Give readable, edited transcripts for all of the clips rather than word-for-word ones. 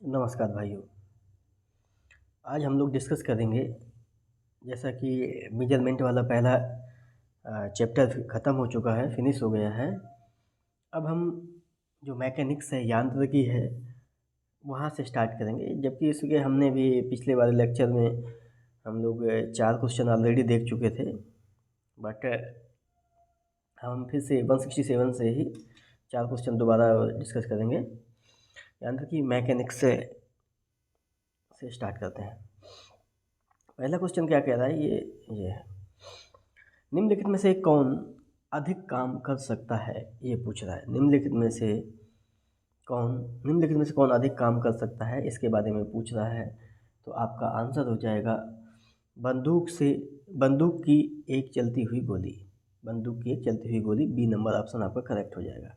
नमस्कार भाइयों। आज हम लोग डिस्कस करेंगे, जैसा कि मेजरमेंट वाला पहला चैप्टर ख़त्म हो चुका है, फिनिश हो गया है। अब हम जो मैकेनिक्स है, यांत्रिकी है, वहाँ से स्टार्ट करेंगे। जबकि इसके हमने भी पिछले वाले लेक्चर में हम लोग 4 क्वेश्चन ऑलरेडी देख चुके थे, बट हम फिर से 167 से ही 4 क्वेश्चन दोबारा डिस्कस करेंगे। यांत्रिकी मैकेनिक्स से स्टार्ट करते हैं। पहला क्वेश्चन क्या कह रहा है, ये है, निम्नलिखित में से कौन अधिक काम कर सकता है, ये पूछ रहा है। निम्नलिखित में से कौन अधिक काम कर सकता है, इसके बारे में पूछ रहा है। तो आपका आंसर हो जाएगा बंदूक की एक चलती हुई गोली। बी नंबर ऑप्शन आपका करेक्ट हो जाएगा।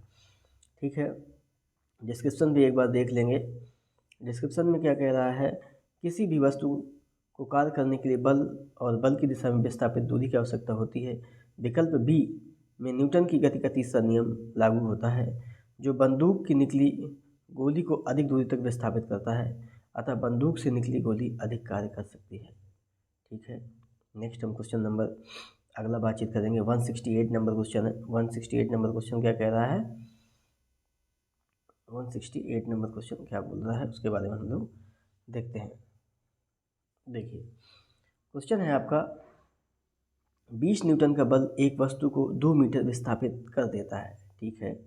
ठीक है, डिस्क्रिप्शन भी एक बार देख लेंगे। डिस्क्रिप्शन में क्या कह रहा है, किसी भी वस्तु को कार्य करने के लिए बल और बल की दिशा में विस्थापित दूरी की आवश्यकता होती है। विकल्प बी में न्यूटन की गति का तीसरा नियम लागू होता है, जो बंदूक की निकली गोली को अधिक दूरी तक विस्थापित करता है। अतः बंदूक से निकली गोली अधिक कार्य कर सकती है। ठीक है, नेक्स्ट हम क्वेश्चन नंबर अगला बातचीत करेंगे। 168 नंबर क्वेश्चन है। 168 नंबर क्वेश्चन क्या कह रहा है, 168 नंबर क्वेश्चन क्या बोल रहा है, उसके बारे में हम लोग देखते हैं। देखिए, क्वेश्चन है आपका, 20 न्यूटन का बल एक वस्तु को 2 मीटर विस्थापित कर देता है। ठीक है,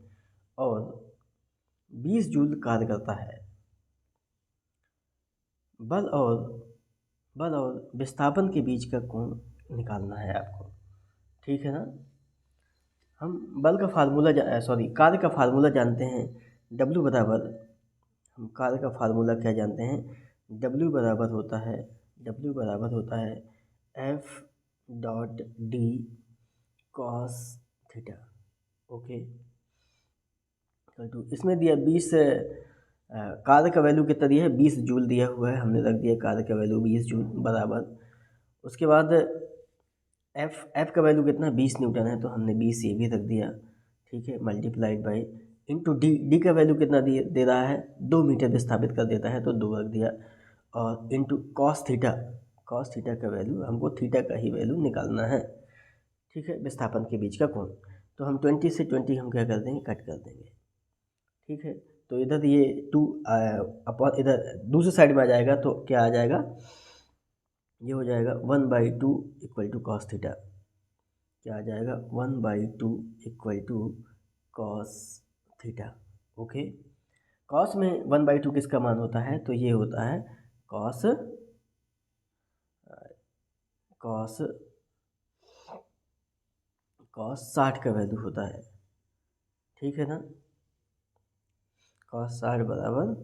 और 20 जूल कार्य करता है। बल और विस्थापन के बीच का कोण निकालना है आपको। ठीक है ना। हम कार्य का फार्मूला जानते हैं। W बराबर, हम कार्य का फार्मूला क्या जानते हैं, W बराबर होता है F dot D cos theta. Okay, तो इसमें दिया 20, कार्य का वैल्यू कितना दिया है, 20 जूल दिया हुआ है। हमने रख दिया कार्य का वैल्यू 20 जूल बराबर। उसके बाद एफ का वैल्यू कितना, 20 न्यूटन है, तो हमने 20 ये भी रख दिया। ठीक है, मल्टीप्लाइड बाई इंटू डी का वैल्यू कितना दे रहा है, 2 मीटर विस्थापित कर देता है, तो 2 रख दिया। और इंटू कॉस थीटा का वैल्यू, हमको थीटा का ही वैल्यू निकालना है। ठीक है, विस्थापन के बीच का कोण। तो हम 20 से 20 हम क्या कर देंगे, कट कर देंगे। ठीक है, तो इधर ये 2 अपॉन इधर दूसरी साइड में आ जाएगा, तो क्या आ जाएगा, ये हो जाएगा 1/2 इक्वल टू कॉस थीटा। क्या आ जाएगा, 1/2 equal to cos theta. Okay, cos में 1/2 किसका मान होता है, तो ये होता है कॉस 60 का वैल्यू होता है। ठीक है ना, कॉस 60 बराबर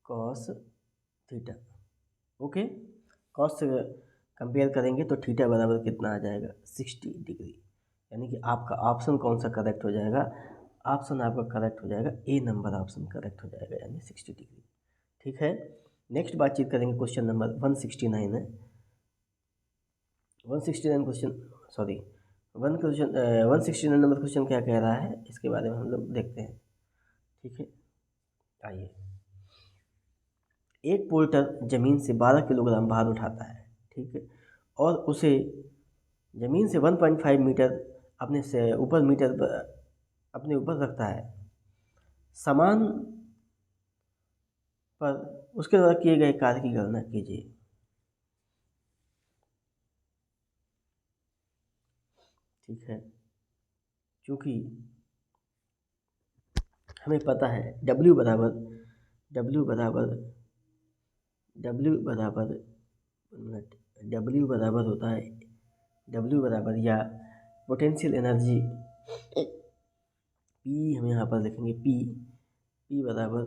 कॉस थीटा। ओके, कॉस से कंपेयर करेंगे तो थीटा बराबर कितना आ जाएगा, 60 डिग्री। यानी कि आपका ऑप्शन कौन सा करेक्ट हो जाएगा, ऑप्शन आपका करेक्ट हो जाएगा ए नंबर ऑप्शन करेक्ट हो जाएगा, यानी 60 डिग्री। ठीक है, नेक्स्ट बातचीत करेंगे। क्वेश्चन नंबर 169 है। 169 क्वेश्चन, सॉरी 169 नंबर क्वेश्चन क्या कह रहा है, इसके बारे में हम लोग देखते हैं। ठीक है, आइए। एक पोर्टर ज़मीन से 12 किलोग्राम भार उठाता है। ठीक है, और उसे ज़मीन से 1.5 मीटर अपने ऊपर रखता है। सामान पर उसके द्वारा किए गए कार्य की गणना कीजिए। ठीक है, क्योंकि हमें पता है W बराबर होता है, W बराबर या पोटेंशियल एनर्जी P, हम यहाँ पर लिखेंगे P बराबर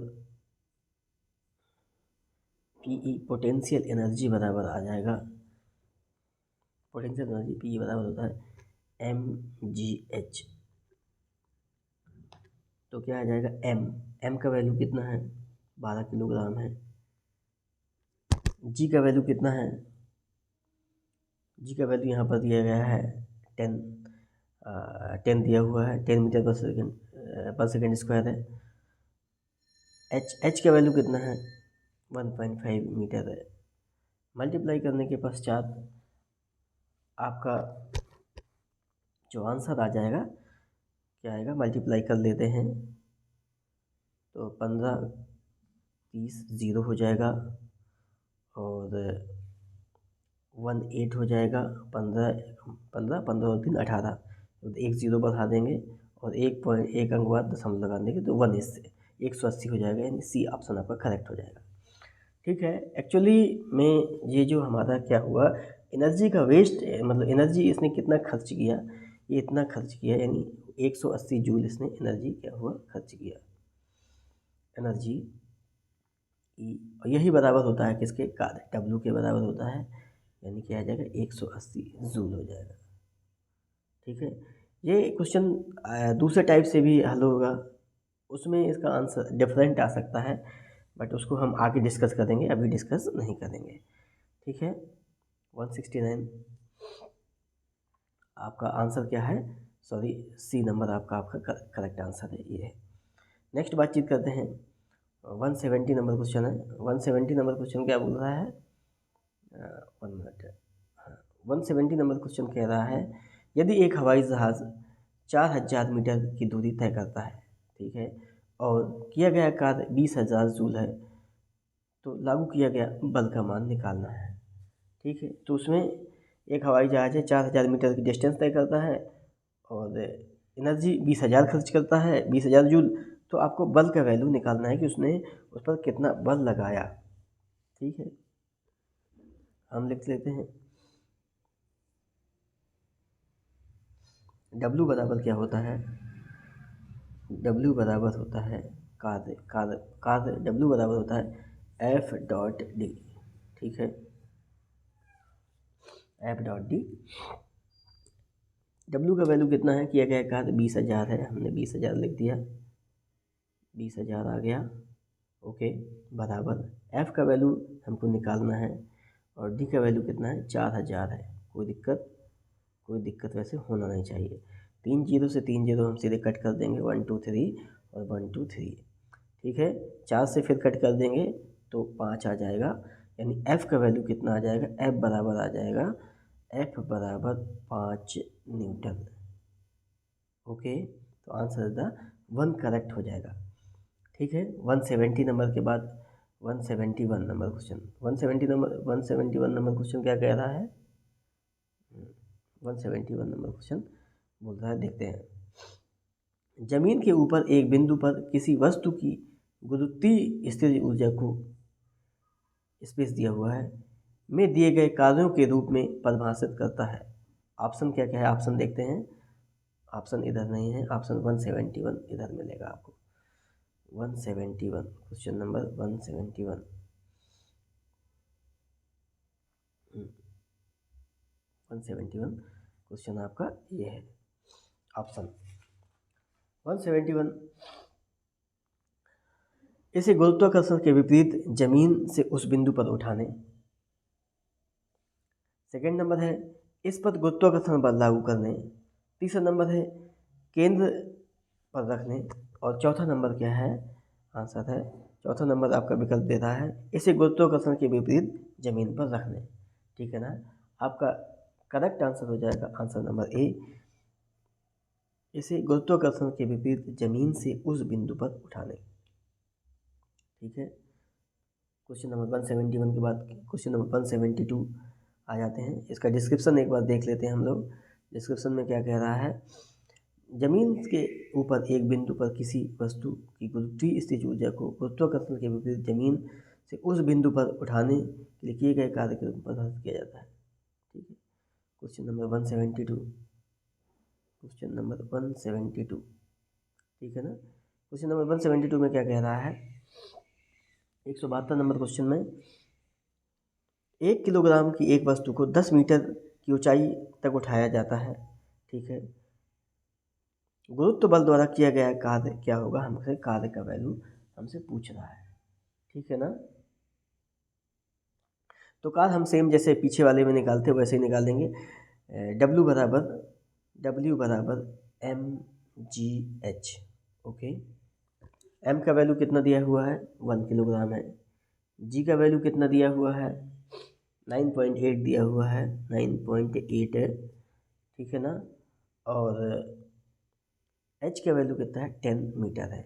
PE, पोटेंशियल एनर्जी बराबर आ जाएगा, पोटेंशियल एनर्जी P बराबर होता है mgh। तो क्या आ जाएगा, m का वैल्यू कितना है, 12 किलोग्राम है। g का वैल्यू कितना है, g का वैल्यू यहाँ पर दिया गया है 10 दिया हुआ है, 10 मीटर पर सेकेंड स्क्वायर है। h का वैल्यू कितना है, 1.5 मीटर है। मल्टीप्लाई करने के पश्चात आपका जो आंसर आ जाएगा क्या आएगा, मल्टीप्लाई कर लेते हैं तो 15 30 0 हो जाएगा और 18 हो जाएगा। 15 और 3 18, तो एक ज़ीरो बढ़ा देंगे और 1 अंक बाद दशमलव लगा देंगे तो 180 हो जाएगा, यानी सी ऑप्शन आपका करेक्ट हो जाएगा। ठीक है। एक्चुअली में ये जो हमारा क्या हुआ, एनर्जी का वेस्ट, मतलब एनर्जी इसने कितना खर्च किया, ये इतना खर्च किया, यानी 180 जूल इसने एनर्जी क्या हुआ खर्च किया, एनर्जी ई। और यही बराबर होता है किसके, कार्य डब्लू के बराबर होता है, यानी क्या आ जाएगा 180 जूल हो जाएगा। ठीक है। ये क्वेश्चन दूसरे टाइप से भी हल होगा, उसमें इसका आंसर डिफरेंट आ सकता है, बट उसको हम आगे डिस्कस करेंगे, अभी डिस्कस नहीं करेंगे। ठीक है। 169 आपका आंसर क्या है, सॉरी सी नंबर आपका करेक्ट आंसर है, ये है। नेक्स्ट बातचीत करते हैं। 170 नंबर क्वेश्चन है। 170 नंबर क्वेश्चन क्या बोल रहा है, 1 मिनट। 170 नंबर क्वेश्चन कह रहा है, यदि एक हवाई जहाज़ 4000 मीटर की दूरी तय करता है, ठीक है, और किया गया कार्य 20,000 जूल है, तो लागू किया गया बल का मान निकालना है। ठीक है। तो उसमें एक हवाई जहाज़ है, 4000 मीटर की डिस्टेंस तय करता है और एनर्जी 20,000 खर्च करता है, 20,000 जूल। तो आपको बल का वैल्यू निकालना है कि उसने उस पर कितना बल लगाया। ठीक है। हम लिख लेते हैं W बराबर क्या होता है, W बराबर होता है कार्य W बराबर होता है F.D। ठीक है, F.D। W का वैल्यू कितना है, किया गया कार्य 20,000 है, हमने 20,000 लिख दिया, 20,000 आ गया। ओके, बराबर F का वैल्यू हमको निकालना है और D का वैल्यू कितना है, 4,000 है। कोई दिक्कत वैसे होना नहीं चाहिए। 3 जीरो से 3 जीरो हम सीधे कट कर देंगे, 1 2 3 और 1 2 3। ठीक है। 4 से फिर कट कर देंगे तो 5 आ जाएगा, यानी F का वैल्यू कितना आ जाएगा, F बराबर आ जाएगा, F बराबर 5 न्यूटन। ओके, तो आंसर इज द 1 करेक्ट हो जाएगा। ठीक है। 170 नंबर के बाद 171 नंबर क्वेश्चन, 171 नंबर क्वेश्चन क्या कह रहा है, 171 नंबर क्वेश्चन बोल रहा है, देखते हैं। जमीन के ऊपर एक बिंदु पर किसी वस्तु की गुरुत्वीय स्थिर ऊर्जा को, स्पेस दिया हुआ है, में दिए गए कार्यों के रूप में परिभाषित करता है। ऑप्शन क्या क्या है, ऑप्शन देखते हैं। ऑप्शन इधर नहीं है, ऑप्शन 171 इधर मिलेगा आपको। 171 क्वेश्चन नंबर 171, 171 क्वेश्चन आपका ये है ऑप्शन 171। इसे गुरुत्वाकर्षण के विपरीत जमीन से उस बिंदु पर उठाने। सेकंड नंबर है इस पर गुरुत्वाकर्षण बल लागू करने। तीसरा नंबर है केंद्र पर रखने। और चौथा नंबर क्या है, आंसर है, चौथा नंबर आपका विकल्प दे रहा है इसे गुरुत्वाकर्षण के विपरीत जमीन पर रखने। ठीक है ना, आपका करेक्ट आंसर हो जाएगा आंसर नंबर ए, इसे गुरुत्वाकर्षण के विपरीत जमीन से उस बिंदु पर उठाने। ठीक है। क्वेश्चन नंबर 171 के बाद क्वेश्चन नंबर 172 आ जाते हैं। इसका डिस्क्रिप्शन एक बार देख लेते हैं हम लोग। डिस्क्रिप्शन में क्या कह रहा है, जमीन के ऊपर एक बिंदु पर किसी वस्तु की गुरुत्वीय स्थिति ऊर्जा को गुरुत्वाकर्षण के विपरीत जमीन से उस बिंदु पर उठाने के लिए किए गए कार्य के रूप में परिभाषित किया जाता है। ठीक है। क्वेश्चन नंबर 172, क्वेश्चन नंबर 172, ठीक है ना। क्वेश्चन नंबर 172 में क्या कह रहा है, 172 नंबर क्वेश्चन में 1 किलोग्राम की एक वस्तु को 10 मीटर की ऊंचाई तक उठाया जाता है। ठीक है। गुरुत्व बल द्वारा किया गया कार्य क्या होगा, हमसे कार्य का वैल्यू हमसे पूछ रहा है। ठीक है ना। तो कार्य हम सेम जैसे पीछे वाले में निकालते वैसे ही निकाल देंगे। W बराबर mgh। ओके, m का वैल्यू कितना दिया हुआ है, 1 किलोग्राम है। जी का वैल्यू कितना दिया हुआ है, 9.8 दिया हुआ है, 9.8 है, ठीक है ना। और एच का वैल्यू कितना है, 10 मीटर है,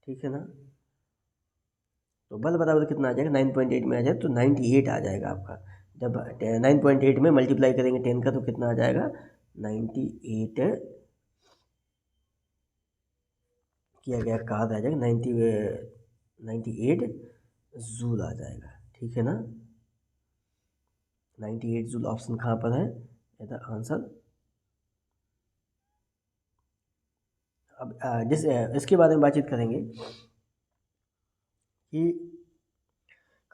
ठीक है ना। तो बल बराबर कितना आ जाएगा, 9.8 में आ जाए तो 98 आ जाएगा आपका। जब 9.8 में मल्टीप्लाई करेंगे 10 का तो कितना आ जाएगा, 98 किया गया कार्य आ जाएगा, 98 जूल आ जाएगा, ठीक है ना। 98 जूल ऑप्शन कहाँ पर है, इसका आंसर। अब जिस इसके बारे में बातचीत करेंगे कि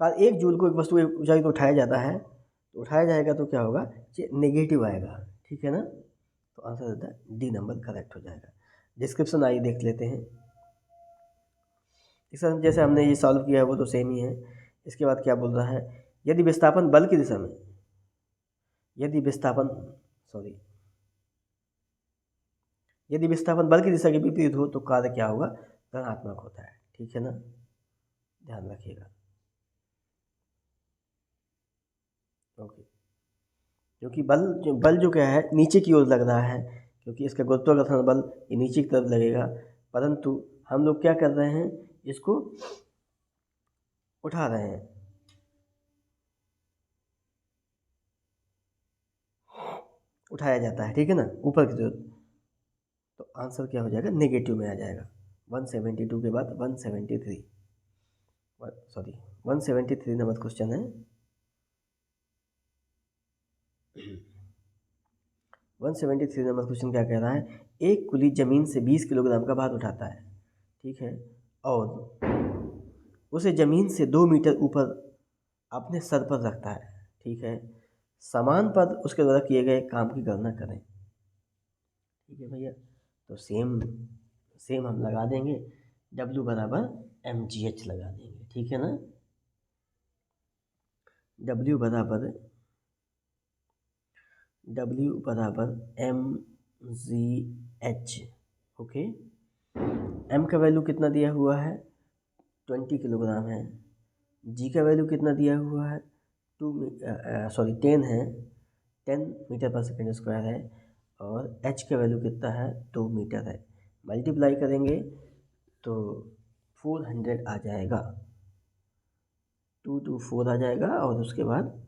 एक जूल को एक वस्तु एक ऊंचाई को उठाया जाता है, तो उठाया जाएगा तो क्या होगा, नेगेटिव आएगा, ठीक है ना। तो आंसर होता है डी नंबर करेक्ट हो जाएगा। डिस्क्रिप्शन आइए देख लेते हैं। इस जैसे हमने ये सॉल्व किया है वो तो सेम ही है। इसके बाद क्या बोल रहा है, यदि विस्थापन बल की दिशा में, यदि विस्थापन सॉरी यदि विस्थापन बल की दिशा के विपरीत हो तो कार्य क्या होगा, धनात्मक होता है, ठीक है ना, ध्यान रखिएगा। ओके, क्योंकि बल जो क्या है नीचे की ओर लग रहा है, क्योंकि इसका गुरुत्वाकर्षण बल ये नीचे की तरफ लगेगा, परंतु हम लोग क्या कर रहे हैं, इसको उठा रहे हैं, उठाया जाता है, ठीक है ना, ऊपर की तरफ। तो आंसर क्या हो जाएगा, नेगेटिव में आ जाएगा। 172 के बाद 173 सॉरी 173 नंबर क्वेश्चन है। 173 नंबर क्वेश्चन क्या कह रहा है, एक कुली जमीन से 20 किलोग्राम का भार उठाता है, ठीक है, और उसे जमीन से 2 मीटर ऊपर अपने सर पर रखता है, ठीक है। समान पद उसके द्वारा किए गए काम की गणना करें, ठीक है भैया। तो सेम सेम हम लगा देंगे, W बराबर mgh लगा देंगे, ठीक है ना। W बराबर mgh, ओके। m का वैल्यू कितना दिया हुआ है, 20 किलोग्राम है। g का वैल्यू कितना दिया हुआ है, 10 है, 10 मीटर पर सेकेंड स्क्वायर है। और h का वैल्यू कितना है, 2 मीटर है। मल्टीप्लाई करेंगे तो 400 आ जाएगा, 2 to 4 आ जाएगा, और उसके बाद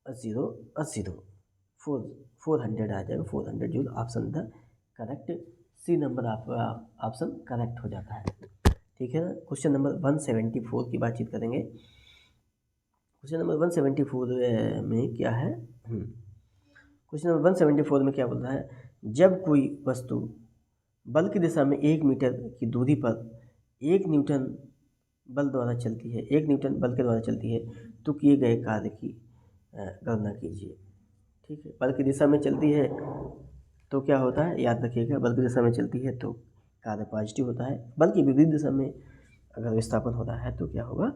0 400 आ जाएगा, 400 joule. Option the correct, C number आपका ऑप्शन करेक्ट हो जाता है, ठीक है ना। क्वेश्चन नंबर 174 की बातचीत करेंगे। क्वेश्चन नंबर 174 में क्या है, क्वेश्चन नंबर 174 में क्या बोल रहा है, जब कोई वस्तु बल की दिशा में 1 मीटर की दूरी पर 1 न्यूटन बल द्वारा चलती है, 1 न्यूटन बल के द्वारा चलती है, तो किए गए कार्य की गणना कीजिए, ठीक है। बल की दिशा में चलती है तो क्या होता है, याद रखिएगा, बल की दिशा में चलती है तो कार्य पॉजिटिव होता है। बल की विपरीत दिशा में अगर विस्थापन होता है तो क्या होगा,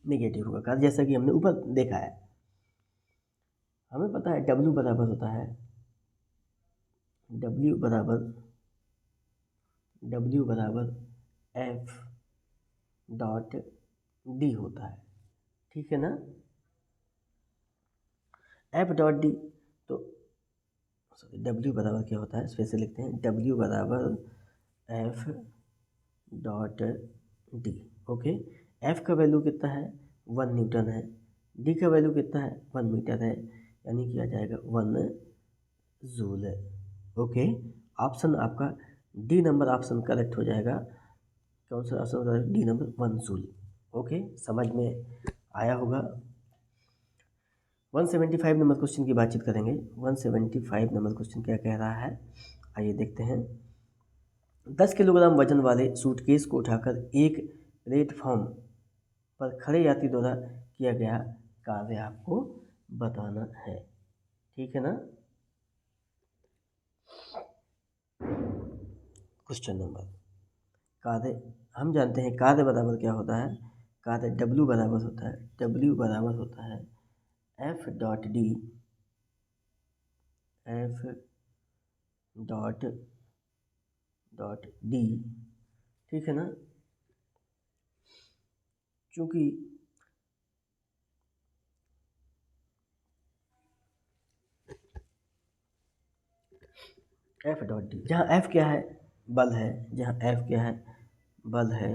नेगेटिव होगा कार्य, जैसा कि हमने ऊपर देखा है। हमें पता है W बराबर होता है, W बराबर F डॉट डी होता है, ठीक है ना। F डॉट डी, तो सॉरी W बराबर क्या होता है, इस से लिखते हैं W बराबर F dot D, okay. F का वैल्यू कितना है, 1 न्यूटन है। D का वैल्यू कितना है, 1 मीटर है, यानी कि आ जाएगा 1 जूल है, ओके। ऑप्शन आपका डी नंबर ऑप्शन करेक्ट हो जाएगा। कौन सा option correct, D number 1 joule, okay. समझ में आया होगा। 175 नंबर क्वेश्चन की बातचीत करेंगे। 175 नंबर क्वेश्चन क्या कह रहा है, आइए देखते हैं। 10 किलोग्राम वजन वाले सूटकेस को उठाकर एक प्लेटफॉर्म पर खड़े यात्री द्वारा किया गया कार्य आपको बताना है, ठीक है ना। क्वेश्चन नंबर, कार्य हम जानते हैं, कार्य बराबर क्या होता है, कार्य W बराबर होता है, W बराबर होता है F dot D, F dot D, ठीक है ना। चूँकि एफ डॉट डी, जहाँ एफ क्या है, बल है, जहाँ एफ क्या है, बल है,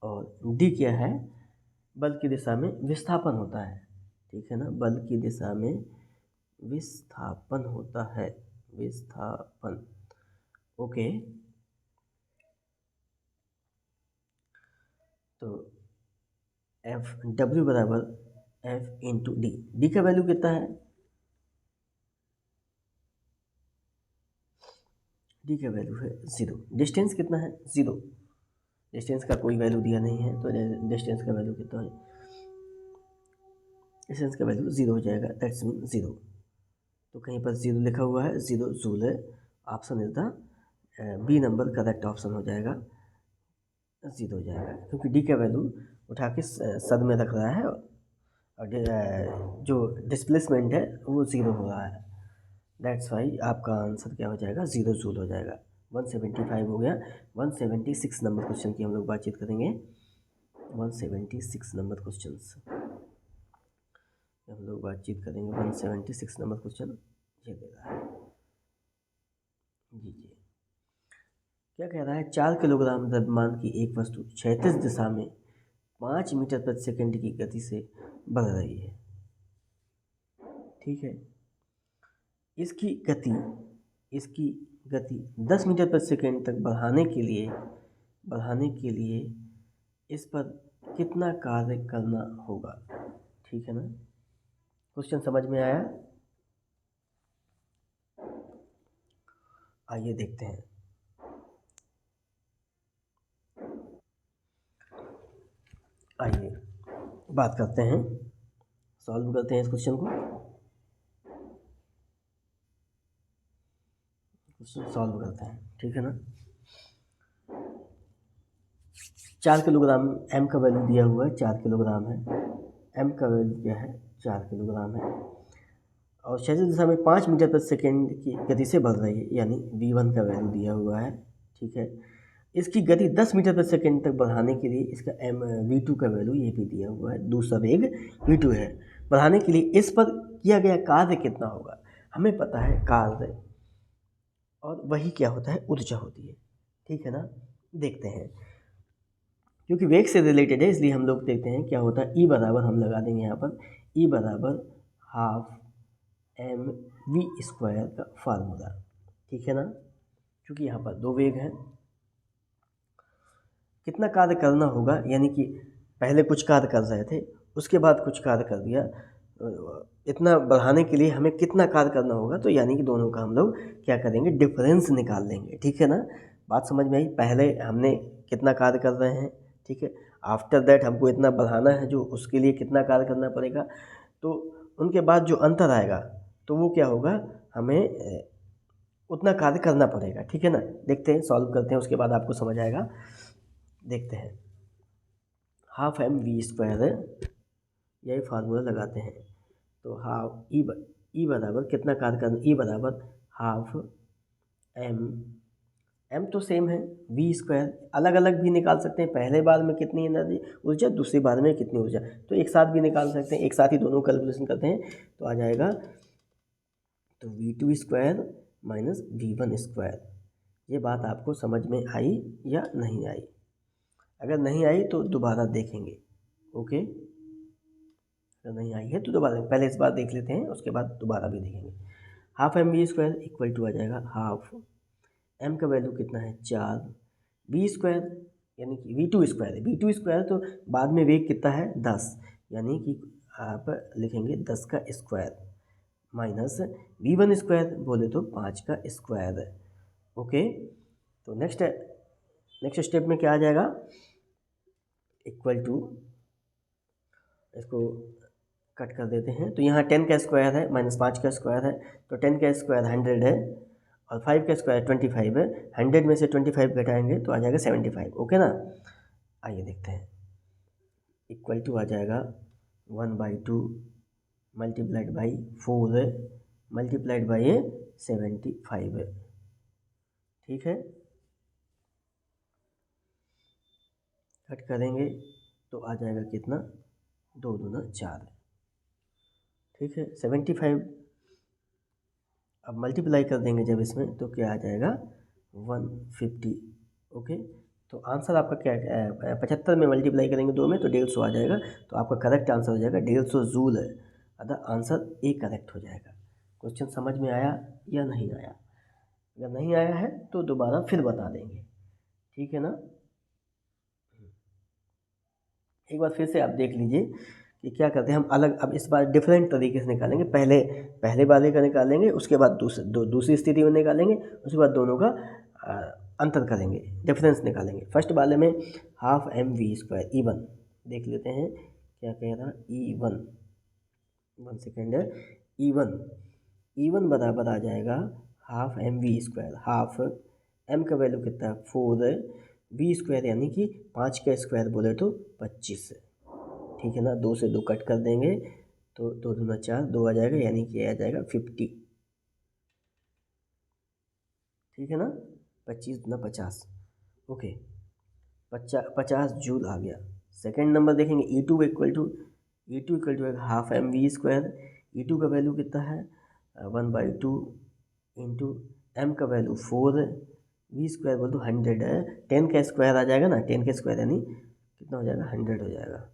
और डी क्या है, बल की दिशा में विस्थापन होता है। ठीक है ना, बल की दिशा में विस्थापन होता है, विस्थापन। ओके, तो एफ डब्ल्यू बराबर एफ इंटू डी। डी का वैल्यू कितना है, डी का वैल्यू है 0। डिस्टेंस कितना है, 0। डिस्टेंस का कोई वैल्यू दिया नहीं है, तो डिस्टेंस का वैल्यू कितना है, डिस्टेंस का वैल्यू 0 हो जाएगा, दैट्स मीन 0। तो कहीं पर 0 लिखा हुआ है, 0 जूल है। Option is the B number correct option हो जाएगा, 0 हो जाएगा, क्योंकि डी का वैल्यू उठा के सद में रख रहा है, और जो डिस्प्लेसमेंट है वो 0 हो रहा है। दैट्स वाई आपका आंसर क्या हो जाएगा, 0 जूल हो जाएगा। 175 हो गया। 176 नंबर क्वेश्चन की हम लोग बातचीत करेंगे। 176 नंबर क्वेश्चन हम लोग बातचीत करेंगे। 176 नंबर क्वेश्चन ये दे रहा है जी। क्या कह रहा है, 4 किलोग्राम द्रव्यमान की एक वस्तु क्षैतिज दिशा में 5 मीटर प्रति सेकंड की गति से बढ़ रही है। ठीक है, इसकी गति 10 मीटर प्रति सेकंड तक बढ़ाने के लिए इस पर कितना कार्य करना होगा। ठीक है ना, क्वेश्चन समझ में आया? आइए देखते हैं। आइए बात करते हैं, सॉल्व करते हैं इस क्वेश्चन को। क्वेश्चन सॉल्व करते हैं, ठीक है ना। 4 किलोग्राम एम का वैल्यू दिया हुआ है, 4 किलोग्राम है। एम का वैल्यू क्या है, 4 किलोग्राम है, और क्षैतिज दिशा में 5 मीटर प्रति सेकेंड की गति से बढ़ रही है, यानी v1 का वैल्यू दिया हुआ है। ठीक है, इसकी गति 10 मीटर प्रति सेकेंड तक बढ़ाने के लिए इसका v2 का वैल्यू ये भी दिया हुआ है, दूसरा वेग v2 है। बढ़ाने के लिए इस पर किया गया कार्य कितना होगा, हमें पता है कार्य, और वही क्या होता है, ऊर्जा होती है। ठीक है ना, देखते हैं, क्योंकि वेग से रिलेटेड है इसलिए हम लोग देखते हैं क्या होता है। ई बराबर हम लगा देंगे यहाँ पर, ई बराबर हाफ एम वी स्क्वायर का फार्मूला। ठीक है ना, क्योंकि यहाँ पर दो वेग हैं, कितना कार्य करना होगा, यानी कि पहले कुछ कार्य कर रहे थे, उसके बाद कुछ कार्य कर दिया, इतना बढ़ाने के लिए हमें कितना कार्य करना होगा, तो यानी कि दोनों का हम लोग क्या करेंगे, डिफरेंस निकाल लेंगे। ठीक है ना, बात समझ में आई? पहले हमने कितना कार्य कर रहे हैं, ठीक है, आफ्टर दैट हमको इतना बढ़ाना है, जो उसके लिए कितना कार्य करना पड़ेगा, तो उनके बाद जो अंतर आएगा तो वो क्या होगा, हमें उतना कार्य करना पड़ेगा। ठीक है ना, देखते हैं, सॉल्व करते हैं, उसके बाद आपको समझ आएगा। देखते हैं, हाफ एम वी स्क्वायर है, यही फार्मूला लगाते हैं, तो हाफ ई बराबर कितना कार्य करना, ई बराबर हाफ एम तो सेम है, वी स्क्वायर अलग अलग भी निकाल सकते हैं, पहले बार में कितनी एनर्जी ऊर्जा, दूसरी बार में कितनी ऊर्जा, तो एक साथ भी निकाल सकते हैं, एक साथ ही दोनों कैलकुलेशन करते हैं तो आ जाएगा, तो v2 square minus v1 square. ये बात आपको समझ में आई या नहीं आई? अगर नहीं आई तो दोबारा देखेंगे, ओके, अगर नहीं आई है तो दोबारा, पहले इस बार देख लेते हैं, उसके बाद दोबारा भी देखेंगे। Half M we square equal to आ जाएगा हाफ एम का वैल्यू कितना है, 4, वी स्क्वायर यानी कि v2 स्क्वायर है, v2 स्क्वायर तो बाद में वेग कितना है, 10, यानी कि आप लिखेंगे 10 का स्क्वायर माइनस v1 स्क्वायर बोले तो 5 का स्क्वायर है। ओके, तो नेक्स्ट स्टेप में क्या आ जाएगा, इक्वल टू, इसको कट कर देते हैं, तो यहाँ 10 का स्क्वायर है माइनस 5 का स्क्वायर है, तो 10 का स्क्वायर 100 है, और 5 का स्क्वायर 25 है, 100 में से 25 घटाएंगे तो आ जाएगा 75। ओके ना, आइए देखते हैं, इक्वल टू आ जाएगा 1/2 मल्टीप्लाइड बाई 4 मल्टीप्लाइड बाई 75 है। ठीक है, कट करेंगे तो आ जाएगा कितना, 2 दूना 4। ठीक है, 75 अब मल्टीप्लाई कर देंगे जब इसमें तो क्या आ जाएगा, 150। ओके, तो आंसर आपका क्या है, 75 में मल्टीप्लाई करेंगे 2 में तो 150 आ जाएगा। तो आपका करेक्ट आंसर हो जाएगा 150 जूल है, अतः आंसर ए करेक्ट हो जाएगा। क्वेश्चन समझ में आया या नहीं आया? अगर नहीं आया है तो दोबारा फिर बता देंगे, ठीक है ना। एक बार फिर से आप देख लीजिए कि क्या करते हैं हम अलग, अब इस बार डिफरेंट तरीके से निकालेंगे। पहले वाले का निकालेंगे, उसके बाद दूसरी स्थिति में निकालेंगे, उसके बाद दोनों का अंतर करेंगे, डिफरेंस निकालेंगे। फर्स्ट वाले में half M we square E1 देख लेते हैं क्या कह रहा है। E1 1 सेकेंड है, E1 बराबर आ जाएगा half M we square. Half M का वैल्यू कितना है 4, वी स्क्वायर यानी कि 5 का स्क्वायर बोले तो 25। ठीक है ना, 2 से 2 कट कर देंगे तो 2 दूना 4, 2 आ जाएगा यानी कि आ जाएगा 50। ठीक है ना, 25 दूना 50। ओके, 50 जूल आ गया। सेकेंड नंबर देखेंगे E2 equal to half M we square. E2 का वैल्यू कितना है 1/2 इंटू एम का वैल्यू 4, वी स्क्वायर बोल तो 100 है। 10 का स्क्वायर आ जाएगा ना, 10 का स्क्वायर यानी कितना हो जाएगा 100 हो जाएगा।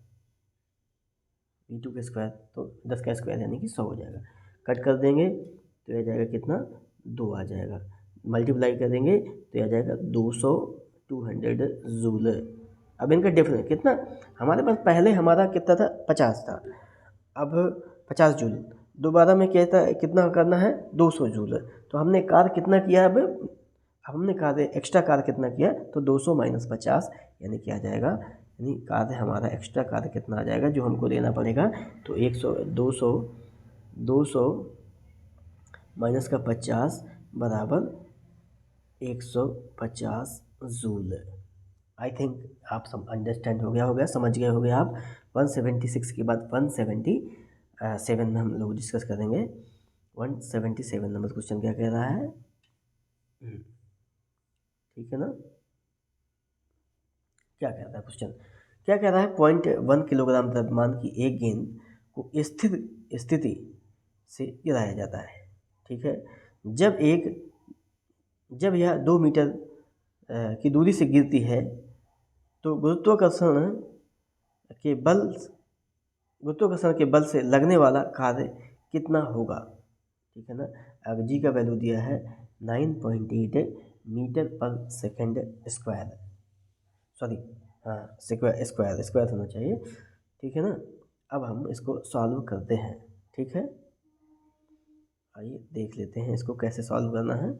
E2 का स्क्वायर तो 10 का स्क्वायर यानी कि 100 हो जाएगा। कट कर देंगे तो यह जाएगा कितना 2 आ जाएगा। मल्टीप्लाई कर देंगे तो यह जाएगा 200 जूल। अब इनका डिफरेंस कितना, हमारे पास पहले हमारा कितना था 50 था, अब 50 जूल। दोबारा में क्या था, कितना करना है 200 जूल। तो हमने कार्य कितना किया, अब हमने कार्य एक्स्ट्रा कार्य कितना किया तो 200 माइनस 50 यानी क्या आ जाएगा, यानी कार्य हमारा एक्स्ट्रा कार्य कितना आ जाएगा जो हमको देना पड़ेगा। तो 200 माइनस का 50 बराबर 150 जूल। आई थिंक आप सब अंडरस्टैंड हो गया, समझ गए होगे आप। 176 के बाद 177 में हम लोग डिस्कस करेंगे। 177 नंबर क्वेश्चन क्या कह रहा है, ठीक है ना। क्या कह रहा है क्वेश्चन, क्या कह रहा है 0.1 किलोग्राम द्रव्यमान की एक गेंद को स्थिर स्थिति से गिराया जाता है। ठीक है, जब यह 2 मीटर की दूरी से गिरती है तो गुरुत्वाकर्षण के बल से लगने वाला कार्य कितना होगा। ठीक है ना, अब जी का वैल्यू दिया है 9.8 मीटर पर सेकेंड स्क्वायर, सॉरी हाँ स्क्वायर होना चाहिए। ठीक है ना, अब हम इसको सॉल्व करते हैं। ठीक है, आइए देख लेते हैं इसको कैसे सॉल्व करना है।